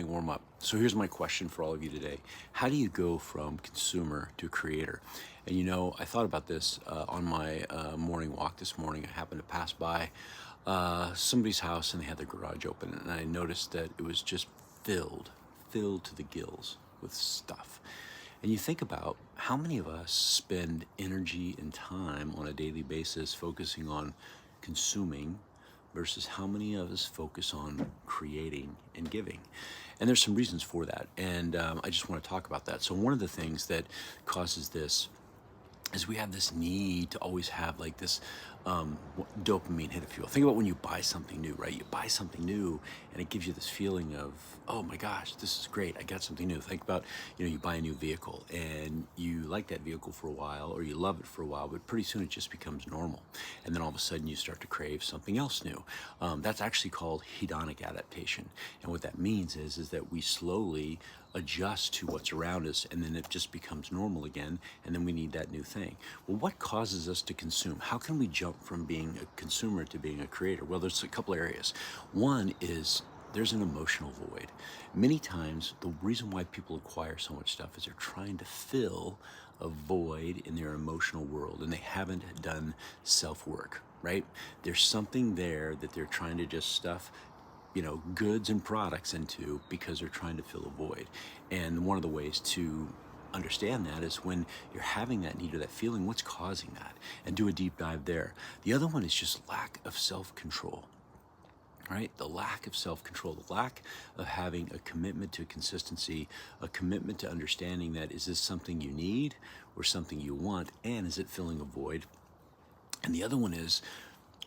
morning warm-up. So here's my question for all of you today. How do you go from consumer to creator? And you know, I thought about this on my morning walk this morning. I happened to pass by somebody's house and they had their garage open, and I noticed that it was just filled to the gills with stuff. And you think about how many of us spend energy and time on a daily basis focusing on consuming versus how many of us focus on creating and giving. And there's some reasons for that. And I just want to talk about that. So one of the things that causes this is we have this need to always have like this dopamine hit of fuel. Think about when you buy something new, right? You buy something new and it gives you this feeling of, oh my gosh, this is great. I got something new. Think about, you buy a new vehicle and you like that vehicle for a while or you love it for a while, but pretty soon it just becomes normal. And then all of a sudden you start to crave something else new. That's actually called hedonic adaptation. And what that means is that we slowly adjust to what's around us, and then it just becomes normal again, and then we need that new thing. Well, what causes us to consume? How can we jump from being a consumer to being a creator? Well, there's a couple areas. One is there's an emotional void. Many times, the reason why people acquire so much stuff is they're trying to fill a void in their emotional world, and they haven't done self-work, right? There's something there that they're trying to just stuff goods and products into because they're trying to fill a void. And one of the ways to understand that is when you're having that need or that feeling, what's causing that? And do a deep dive there. The other one is just lack of self-control, right? The lack of self-control, the lack of having a commitment to consistency, a commitment to understanding that is this something you need or something you want, and is it filling a void? And the other one is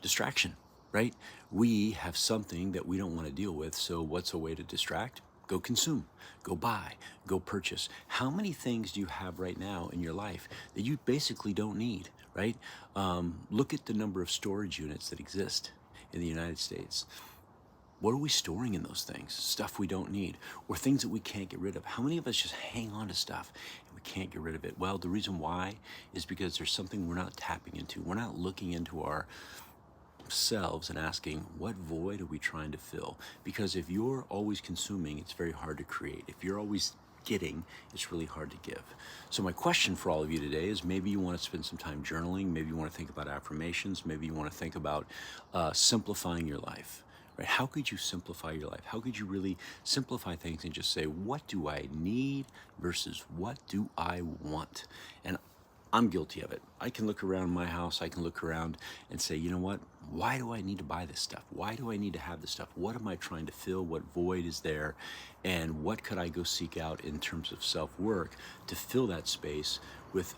distraction, right? We have something that we don't want to deal with, so what's a way to distract? Go consume, go buy, go purchase. How many things do you have right now in your life that you basically don't need, right? Look at the number of storage units that exist in the United States. What are we storing in those things? Stuff we don't need, or things that we can't get rid of. How many of us just hang on to stuff and we can't get rid of it? Well, the reason why is because there's something we're not tapping into. We're not looking into ourselves and asking, what void are we trying to fill? Because if you're always consuming, it's very hard to create. If you're always getting, it's really hard to give. So my question for all of you today is, maybe you want to spend some time journaling, maybe you want to think about affirmations, maybe you want to think about simplifying your life. Right? How could you simplify your life? How could you really simplify things and just say, what do I need versus what do I want? And I'm guilty of it. I can look around my house, I can look around and say, you know what? Why do I need to buy this stuff? Why do I need to have this stuff? What am I trying to fill? What void is there? And what could I go seek out in terms of self-work to fill that space with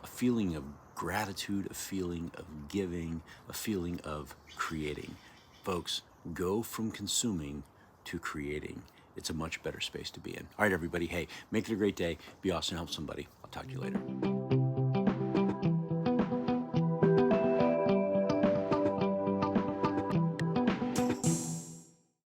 a feeling of gratitude, a feeling of giving, a feeling of creating? Folks, go from consuming to creating. It's a much better space to be in. All right, everybody. Hey, make it a great day. Be awesome. Help somebody. I'll talk to you later.